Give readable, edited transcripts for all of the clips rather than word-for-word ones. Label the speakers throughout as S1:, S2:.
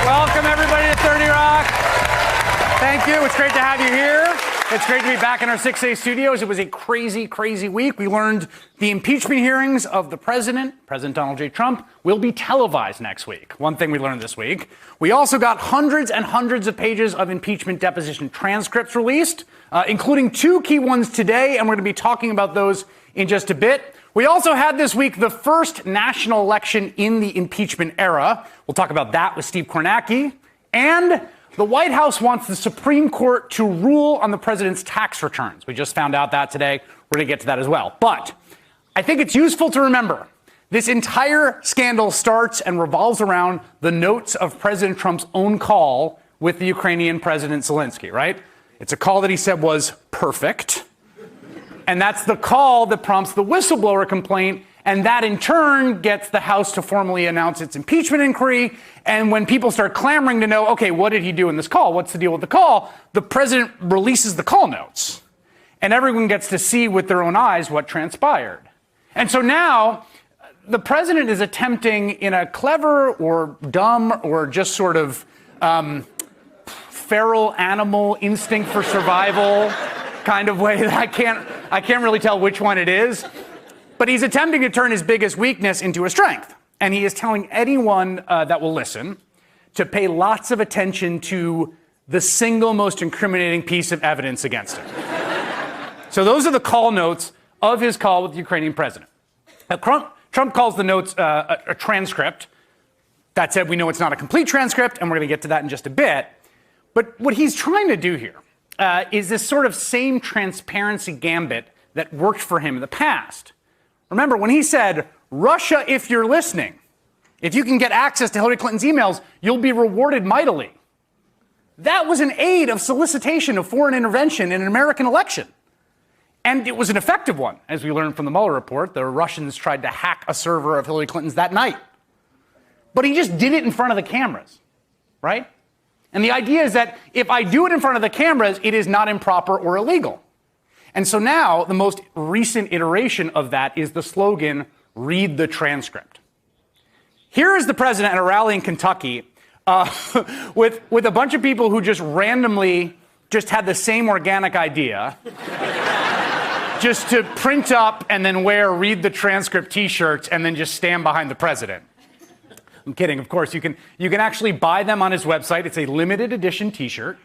S1: Welcome, everybody, to 30 Rock. Thank you. It's great to have you here. It's great to be back in our 6A studios. It was a crazy, crazy week. We learned the impeachment hearings of the President Donald J. Trump, will be televised next week. One thing we learned this week. We also got hundreds and hundreds of pages of impeachment deposition transcripts released, including two key ones today, and we're going to be talking about those in just a bit. We also had this week the first national election in the impeachment era. We'll talk about that with Steve Kornacki. And the White House wants the Supreme Court to rule on the president's tax returns. We just found out that today. We're going to get to that as well. But I think it's useful to remember this entire scandal starts and revolves around the notes of President Trump's own call with the Ukrainian President Zelensky, right? It's a call that he said was perfect. And that's the call that prompts the whistleblower complaint. And that, in turn, gets the House to formally announce its impeachment inquiry. And when people start clamoring to know, OK, what did he do in this call? What's the deal with the call? The president releases the call notes. And everyone gets to see with their own eyes what transpired. And so now the president is attempting, in a clever or dumb or just sort of feral animal instinct for survival kind of way that I can't really tell which one it is. But he's attempting to turn his biggest weakness into a strength. And he is telling anyone that will listen to pay lots of attention to the single most incriminating piece of evidence against him. So those are the call notes of his call with the Ukrainian president. Now, Trump calls the notes a transcript. That said, we know it's not a complete transcript, and we're going to get to that in just a bit. But what he's trying to do here is this sort of same transparency gambit that worked for him in the past. Remember, when he said, Russia, if you're listening, if you can get access to Hillary Clinton's emails, you'll be rewarded mightily. That was an aid of solicitation of foreign intervention in an American election. And it was an effective one, as we learned from the Mueller report. The Russians tried to hack a server of Hillary Clinton's that night. But he just did it in front of the cameras, right? And the idea is that if I do it in front of the cameras, it is not improper or illegal. And so now the most recent iteration of that is the slogan, read the Here is the president at a rally in Kentucky with a bunch of people who just randomly just had the same organic idea just to print up and then wear read the transcript T-shirts and then just stand behind the president. I'm kidding, of course. You can actually buy them on his website. It's a limited edition T-shirt.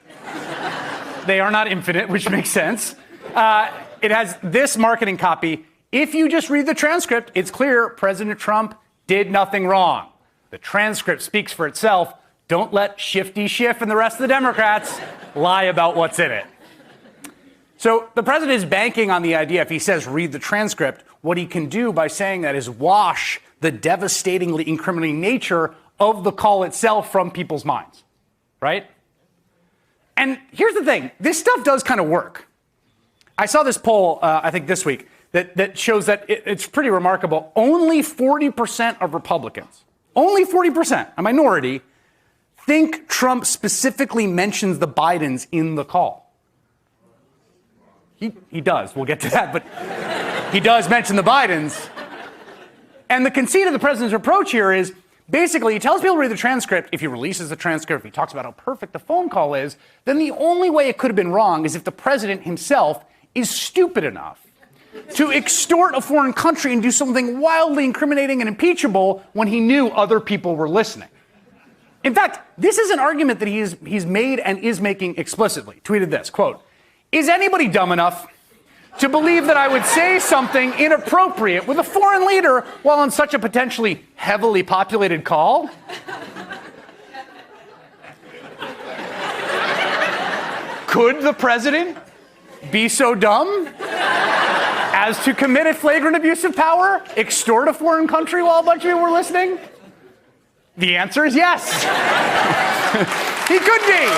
S1: They are not infinite, which makes sense. It has this marketing copy. If you just read the transcript, it's clear President Trump did nothing wrong. The transcript speaks for itself. Don't let Shifty Schiff and the rest of the Democrats lie about what's in it. So the president is banking on the idea, if he says read the transcript, what he can do by saying that is wash the devastatingly incriminating nature of the call itself from people's minds, right? And here's the thing. This stuff does kind of work. I saw this poll, I think this week, that shows that it's pretty remarkable. Only 40% of Republicans, only 40%, a minority, think Trump specifically mentions the Bidens in the call. He does. We'll get to that. But he does mention the Bidens. And the conceit of the president's approach here is basically he tells people to read the transcript. If he releases the transcript, if he talks about how perfect the phone call is, then the only way it could have been wrong is if the president himself is stupid enough to extort a foreign country and do something wildly incriminating and impeachable when he knew other people were listening. In fact, this is an argument that he's made and is making explicitly. Tweeted this, quote, is anybody dumb enough to believe that I would say something inappropriate with a foreign leader while on such a potentially heavily populated call? Could the president be so dumb as to commit a flagrant abuse of power, extort a foreign country while a bunch of people were listening? The answer is yes. He could be.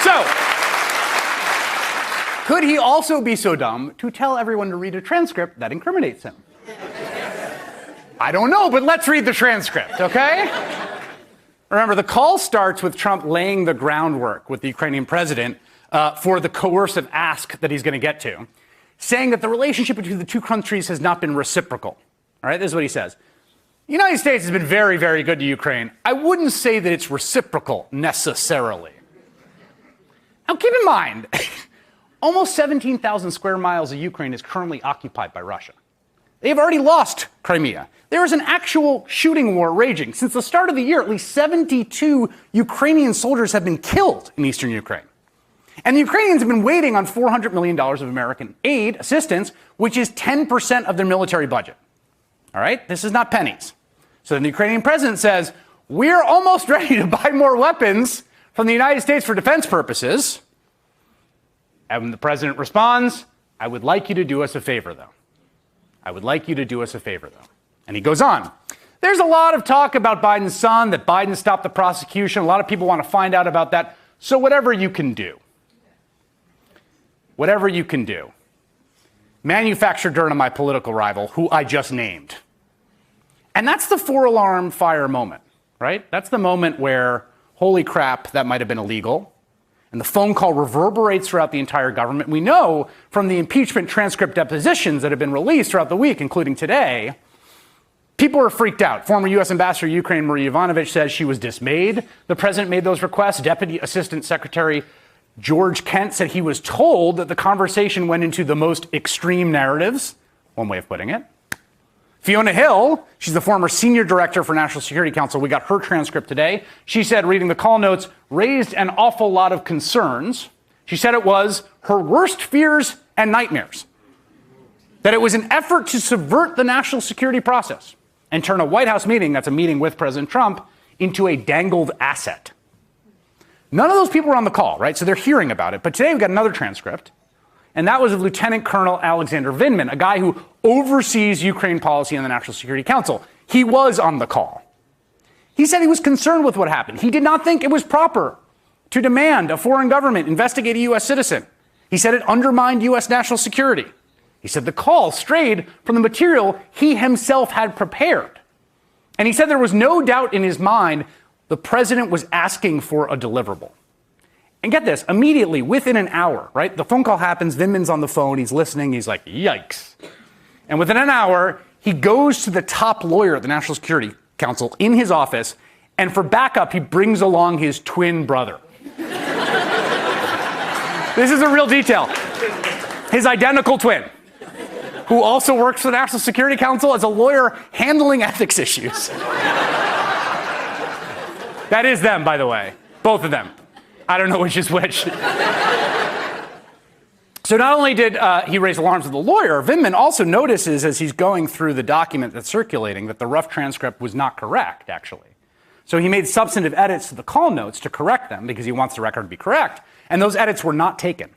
S1: So, could he also be so dumb to tell everyone to read a transcript that incriminates him? I don't know, but let's read the transcript, okay? Remember, the call starts with Trump laying the groundwork with the Ukrainian president for the coercive ask that he's going to get to, saying that the relationship between the two countries has not been reciprocal. All right, this is what he says. The United States has been very, very good to Ukraine. I wouldn't say that it's reciprocal necessarily. Now, keep in mind, almost 17,000 square miles of Ukraine is currently occupied by Russia. They have already lost Crimea. There is an actual shooting war raging. Since the start of the year, at least 72 Ukrainian soldiers have been killed in eastern Ukraine. And the Ukrainians have been waiting on $400 million of American aid assistance, which is 10% of their military budget. All right? This is not pennies. So the Ukrainian president says, we're almost ready to buy more weapons from the United States for defense purposes. And when the president responds, I would like you to do us a favor, though. I would like you to do us a favor, though. And he goes on. There's a lot of talk about Biden's son, that Biden stopped the prosecution. A lot of people want to find out about that. So whatever you can do, whatever you can do, manufacture dirt on my political rival, who I just named. And that's the four-alarm fire moment, right? That's the moment where, holy crap, that might have been illegal. And the phone call reverberates throughout the entire government. We know from the impeachment transcript depositions that have been released throughout the week, including today, people are freaked out. Former U.S. Ambassador to Ukraine, Marie Yovanovitch, says she was dismayed. The president made those requests. Deputy Assistant Secretary George Kent said he was told that the conversation went into the most extreme narratives, one way of putting it. Fiona Hill, she's the former senior director for National Security Council. We got her transcript today. She said, reading the call notes, raised an awful lot of concerns. She said it was her worst fears and nightmares. That it was an effort to subvert the national security process and turn a White House meeting, that's a meeting with President Trump, into a dangled asset. None of those people were on the call, right? So they're hearing about it. But today we've got another transcript. And that was of Lieutenant Colonel Alexander Vindman, a guy who oversees Ukraine policy in the National Security Council. He was on the call. He said he was concerned with what happened. He did not think it was proper to demand a foreign government investigate a U.S. citizen. He said it undermined U.S. national security. He said the call strayed from the material he himself had prepared. And he said there was no doubt in his mind the president was asking for a deliverable. And get this, immediately, within an hour, right? The phone call happens, Vindman's on the phone, he's listening, he's like, yikes. And within an hour, he goes to the top lawyer at the National Security Council in his office, and for backup, he brings along his twin brother. This is a real detail. His identical twin, who also works for the National Security Council as a lawyer handling ethics issues. That is them, by the way, both of them. I don't know which is which. So not only did he raise alarms with the lawyer, Vindman also notices as he's going through the document that's circulating that the rough transcript was not correct, actually. So he made substantive edits to the call notes to correct them because he wants the record to be correct. And those edits were not taken,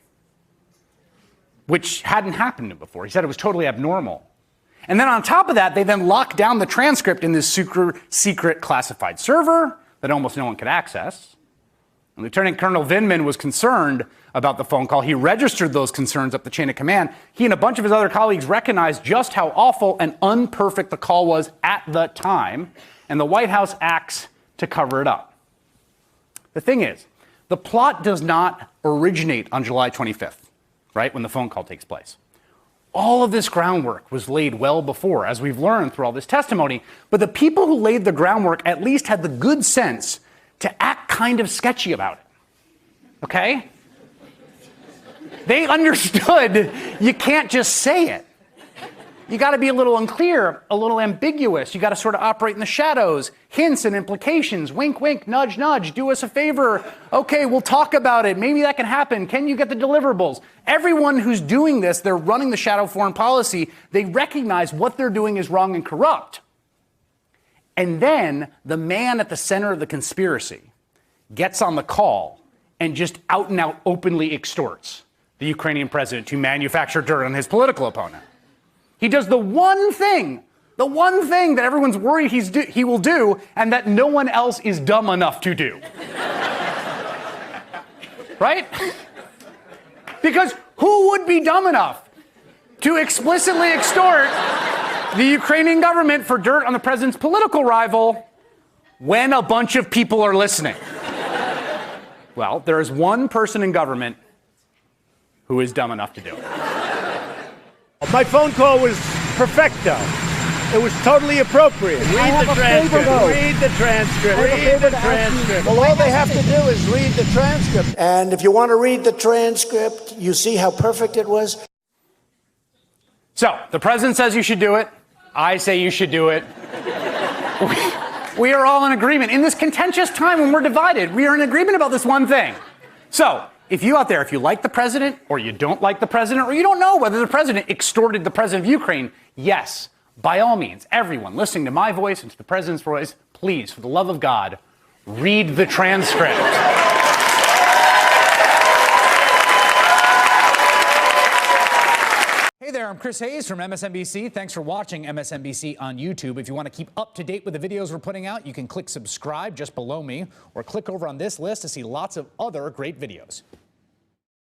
S1: which hadn't happened before. He said it was totally abnormal. And then on top of that, they then locked down the transcript in this secret classified server that almost no one could access. And Lieutenant Colonel Vindman was concerned about the phone call. He registered those concerns up the chain of command. He and a bunch of his other colleagues recognized just how awful and unperfect the call was at the time, and the White House acts to cover it up. The thing is, the plot does not originate on July 25th, right, when the phone call takes place. All of this groundwork was laid well before, as we've learned through all this testimony, but the people who laid the groundwork at least had the good sense to act kind of sketchy about it, okay? They understood you can't just say it. You got to be a little unclear, a little ambiguous. You got to sort of operate in the shadows, hints and implications, wink, wink, nudge, nudge, do us a favor. Okay, we'll talk about it. Maybe that can happen. Can you get the deliverables? Everyone who's doing this, they're running the shadow foreign policy. They recognize what they're doing is wrong and corrupt. And then the man at the center of the conspiracy gets on the call and just out and out openly extorts the Ukrainian president to manufacture dirt on his political opponent. He does the one thing that everyone's worried he will do and that no one else is dumb enough to do. Right? Because who would be dumb enough to explicitly extort the Ukrainian government for dirt on the president's political rival when a bunch of people are listening? Well, there is one person in government who is dumb enough to do it.
S2: My phone call was perfecto. It was totally appropriate. Read the transcript. Read the transcript. Read the transcript.
S3: Well, all they have to do is read the transcript. And if you want to read the transcript, you see how perfect it was.
S1: So, the president says you should do it. I say you should do it. We are all in agreement. In this contentious time when we're divided, we are in agreement about this one thing. So, if you out there, if you like the president, or you don't like the president, or you don't know whether the president extorted the president of Ukraine, yes, by all means, everyone listening to my voice and to the president's voice, please, for the love of God, read the transcript. Hey there, I'm Chris Hayes from MSNBC. Thanks for watching MSNBC on YouTube. If you want to keep up to date with the videos we're putting out, you can click subscribe just below me, or click over on this list to see lots of other great videos.